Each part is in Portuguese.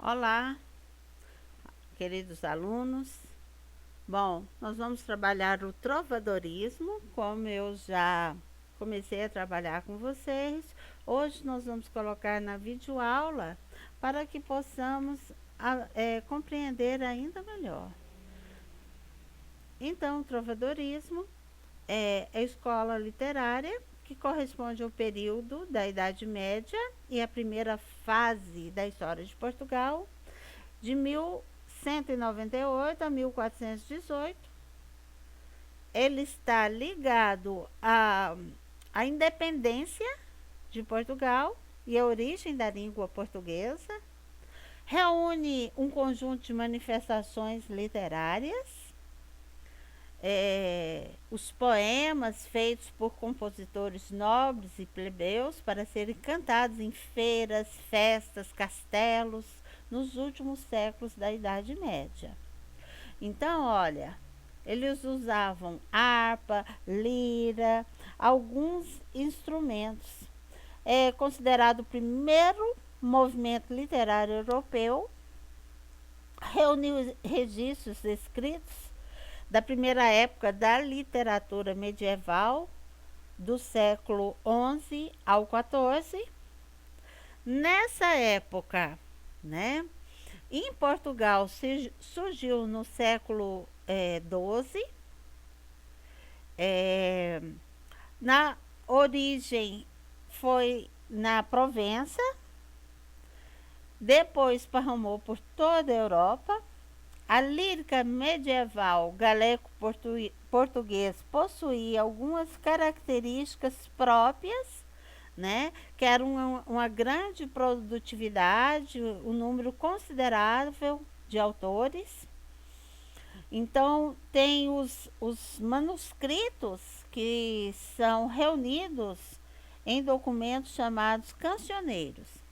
Olá, queridos alunos. Bom, nós vamos trabalhar o trovadorismo, como eu já comecei a trabalhar com vocês. Hoje nós vamos colocar na videoaula para que possamos compreender ainda melhor. Então, o trovadorismo é a escola literária que corresponde ao período da Idade Média e a primeira fase da história de Portugal, de 1198 a 1418. Ele está ligado à independência de Portugal e à origem da língua portuguesa. Reúne um conjunto de manifestações literárias, os poemas feitos por compositores nobres e plebeus para serem cantados em feiras, festas, castelos, nos últimos séculos da Idade Média. Então, olha, eles usavam harpa, lira, alguns instrumentos. É considerado o primeiro movimento literário europeu. Reuniu registros escritos da primeira época da literatura medieval, do século XI ao XIV. Nessa época, né, em Portugal surgiu no século XII, na origem foi na Provença, depois esparramou por toda a Europa. A lírica medieval galego-português possuía algumas características próprias, né? Que era uma grande produtividade, um número considerável de autores. Então, tem os manuscritos que são reunidos em documentos chamados cancioneiros.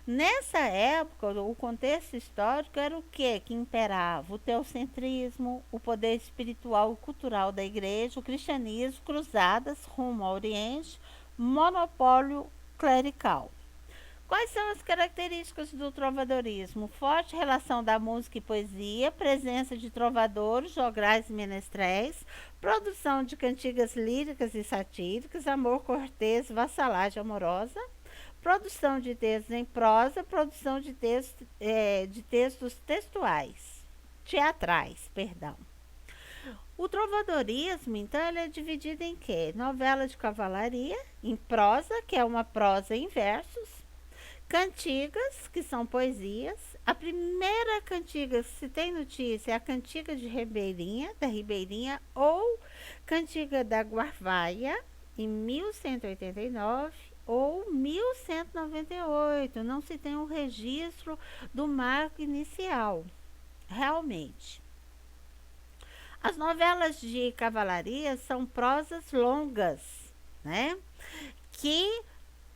Nessa época, o contexto histórico era o que imperava? O teocentrismo, o poder espiritual e cultural da igreja, o cristianismo, cruzadas rumo ao Oriente, monopólio clerical. Quais são as características do trovadorismo? Forte relação da música e poesia, presença de trovadores, jograis e menestréis, produção de cantigas líricas e satíricas, amor cortês, vassalagem amorosa, produção de textos em prosa, produção de textos teatrais, perdão. O trovadorismo, então, ele é dividido em quê? Novela de cavalaria, em prosa, que é uma prosa em versos, cantigas, que são poesias. A primeira cantiga que se tem notícia é a cantiga de Ribeirinha, da Ribeirinha, ou cantiga da Guarvaia, em 1189 ou 1198. Não se tem um registro do marco inicial, realmente. As novelas de cavalaria são prosas longas, né? Que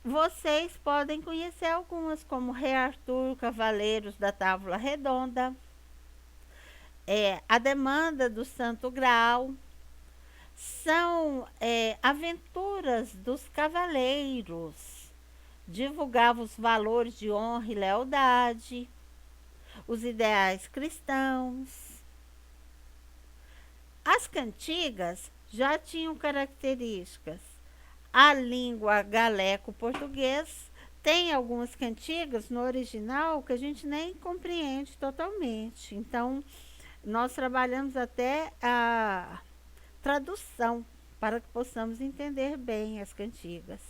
vocês podem conhecer algumas, como Rei Arthur, Cavaleiros da Távola Redonda, A Demanda do Santo Graal. São aventuras dos cavaleiros, divulgava os valores de honra e lealdade, os ideais cristãos. As cantigas já tinham características. A língua galeco-português tem algumas cantigas no original que a gente nem compreende totalmente. Então, nós trabalhamos até a tradução para que possamos entender bem as cantigas.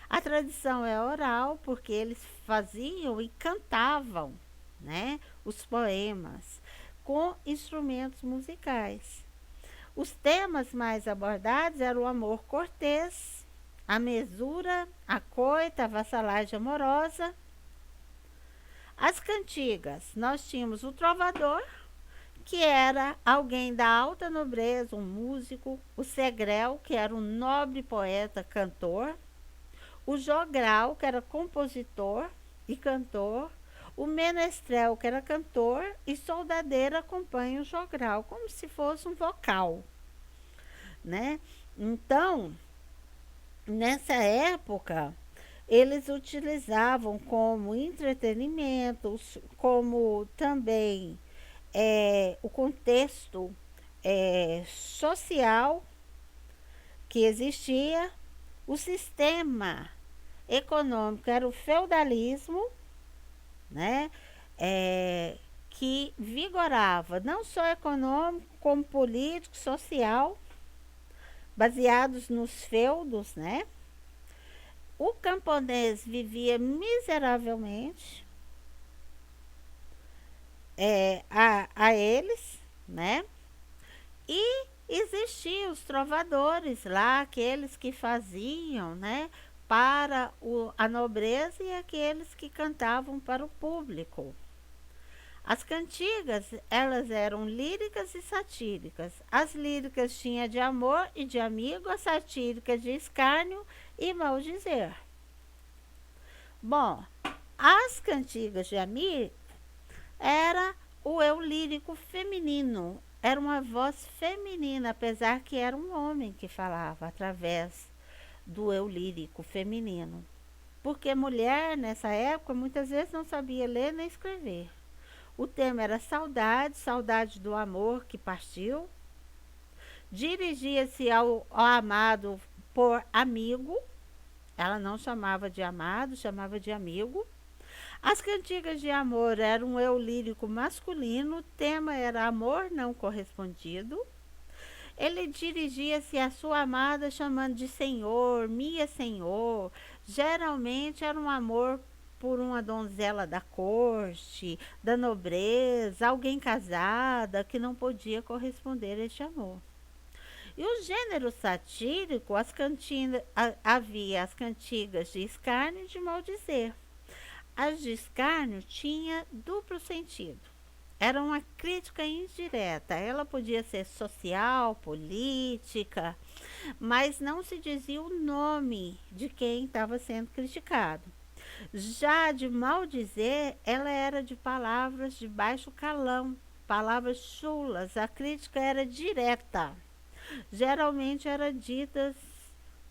A tradição é oral, porque eles faziam e cantavam, né, os poemas com instrumentos musicais. Os temas mais abordados eram o amor cortês, a mesura, a coita, a vassalagem amorosa. As cantigas, nós tínhamos o trovador, que era alguém da alta nobreza, um músico, o segrel, que era um nobre poeta cantor, o jogral, que era compositor e cantor, o menestrel, que era cantor, e soldadeiro acompanha o jogral, como se fosse um vocal, né? Então, nessa época, Eles utilizavam como entretenimento, como também o contexto social que existia, o sistema econômico era o feudalismo, né? Que vigorava não só econômico, como político, social, baseados nos feudos, né? O camponês vivia miseravelmente a eles, né? E existiam os trovadores lá, aqueles que faziam, né? Para a nobreza e aqueles que cantavam para o público. As cantigas, elas eram líricas e satíricas. As líricas tinham de amor e de amigo, as satíricas de escárnio e maldizer. Bom, as cantigas de amigo era o eu lírico feminino. Era uma voz feminina, apesar que era um homem que falava através do eu lírico feminino. Porque mulher, nessa época, muitas vezes não sabia ler nem escrever. O tema era saudade, saudade do amor que partiu. Dirigia-se ao amado por amigo. Ela não chamava de amado, chamava de amigo. As cantigas de amor eram um eu lírico masculino, o tema era amor não correspondido. Ele dirigia-se à sua amada chamando de senhor, minha senhor. Geralmente era um amor por uma donzela da corte, da nobreza, alguém casada que não podia corresponder a este amor. E o gênero satírico, havia as cantigas de escárnio e de maldizer. As de escárnio tinha duplo sentido. Era uma crítica indireta. Ela podia ser social, política, mas não se dizia o nome de quem estava sendo criticado. Já de maldizer, ela era de palavras de baixo calão, palavras chulas. A crítica era direta. Geralmente era ditas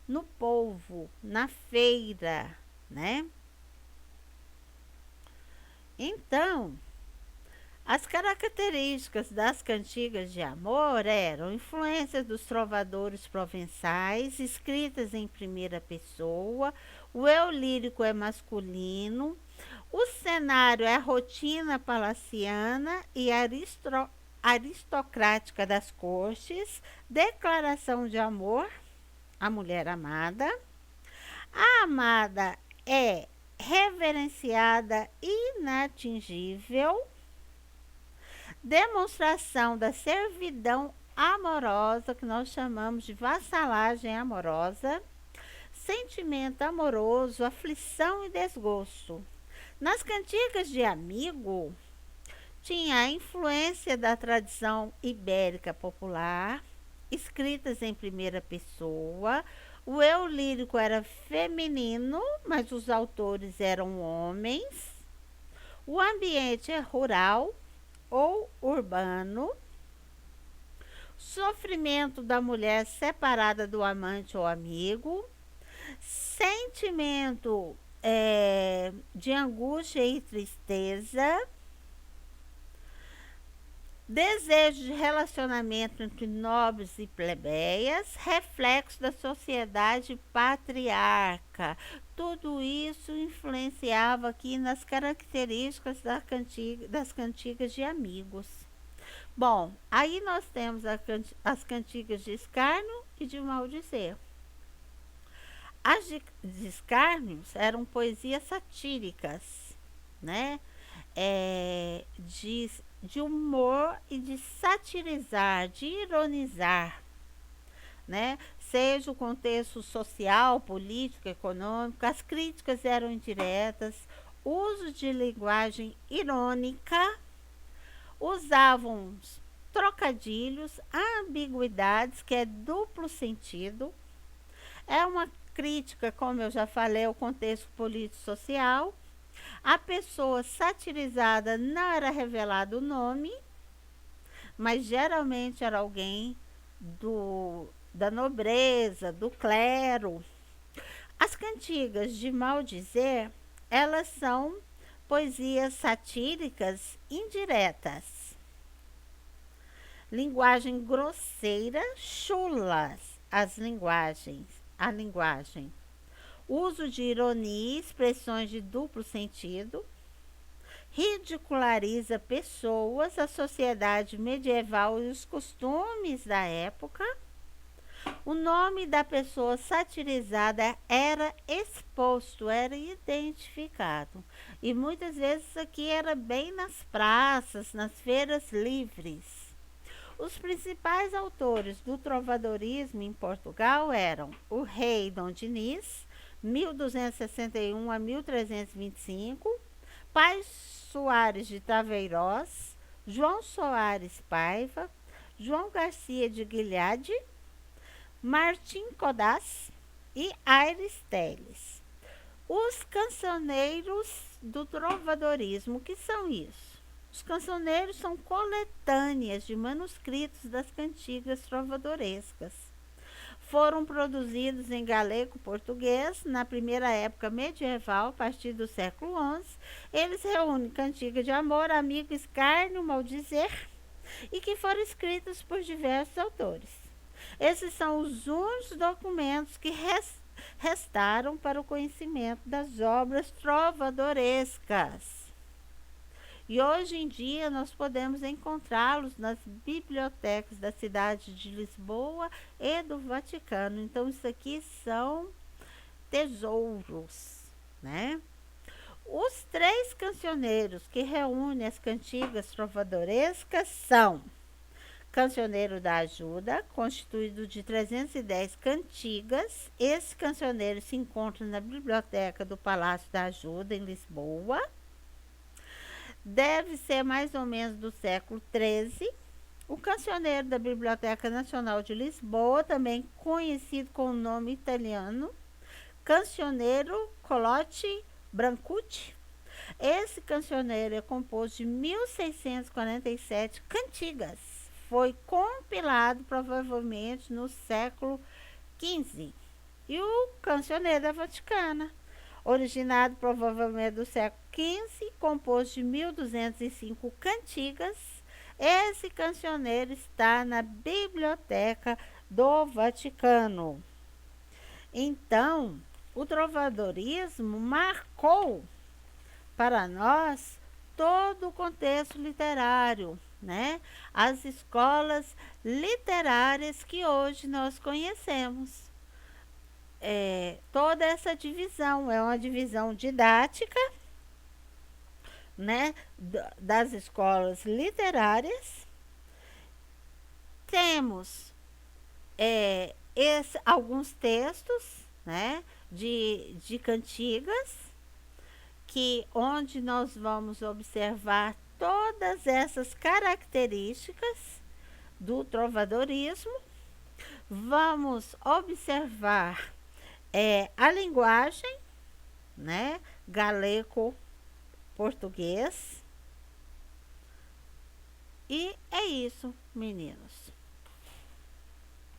no povo, na feira, né? Então, as características das cantigas de amor eram influências dos trovadores provençais, escritas em primeira pessoa, o eu lírico é masculino, o cenário é a rotina palaciana e aristocrática das cortes, declaração de amor à mulher amada. A amada é reverenciada inatingível, demonstração da servidão amorosa, que nós chamamos de vassalagem amorosa, sentimento amoroso, aflição e desgosto. Nas cantigas de amigo, tinha a influência da tradição ibérica popular, escritas em primeira pessoa. O eu lírico era feminino, mas os autores eram homens. O ambiente é rural ou urbano. Sofrimento da mulher separada do amante ou amigo. Sentimento de angústia e tristeza. Desejo de relacionamento entre nobres e plebeias, reflexo da sociedade patriarca. Tudo isso influenciava aqui nas características das cantigas de amigos. Bom, aí nós temos as cantigas de escárnio e de maldizer. As de escárnios eram poesias satíricas, né? De humor e de satirizar, de ironizar, né? Seja o contexto social, político, econômico, as críticas eram indiretas, uso de linguagem irônica, usavam trocadilhos, ambiguidades, que é duplo sentido. É uma crítica, como eu já falei, ao contexto político-social. A pessoa satirizada não era revelado o nome, mas geralmente era alguém da nobreza, do clero. As cantigas de maldizer, elas são poesias satíricas indiretas. Linguagem grosseira, chulas a linguagem. Uso de ironia e expressões de duplo sentido. Ridiculariza pessoas, a sociedade medieval e os costumes da época. O nome da pessoa satirizada era exposto, era identificado. E muitas vezes isso aqui era bem nas praças, nas feiras livres. Os principais autores do trovadorismo em Portugal eram o rei Dom Dinis, 1261 a 1325, Pai Soares de Taveirós, João Soares Paiva, João Garcia de Guilhade, Martim Codás e Aires Teles. Os cancioneiros do trovadorismo, que são isso? Os cancioneiros são coletâneas de manuscritos das cantigas trovadorescas. Foram produzidos em galego-português na primeira época medieval, a partir do século XI. Eles reúnem cantiga de amor, amigo, escárnio, maldizer, e que foram escritos por diversos autores. Esses são os únicos documentos que restaram para o conhecimento das obras trovadorescas. E hoje em dia nós podemos encontrá-los nas bibliotecas da cidade de Lisboa e do Vaticano. Então isso aqui são tesouros, né? Os 3 cancioneiros que reúnem as cantigas trovadorescas são Cancioneiro da Ajuda, constituído de 310 cantigas. Esse cancioneiro se encontra na biblioteca do Palácio da Ajuda, em Lisboa. Deve ser mais ou menos do século XIII. O cancioneiro da Biblioteca Nacional de Lisboa, também conhecido com o nome italiano, Cancioneiro Colotti Brancucci. Esse cancioneiro é composto de 1647 cantigas. Foi compilado provavelmente no século XV. E o Cancioneiro da Vaticana, originado provavelmente do século XV, composto de 1205 cantigas. Esse cancioneiro está na Biblioteca do Vaticano. Então, o trovadorismo marcou para nós todo o contexto literário, né? As escolas literárias que hoje nós conhecemos. Toda essa divisão é uma divisão didática, né, das escolas literárias. Temos alguns textos, né, de cantigas, onde nós vamos observar todas essas características do trovadorismo. Vamos observar a linguagem, né, galego-português. E é isso, meninos.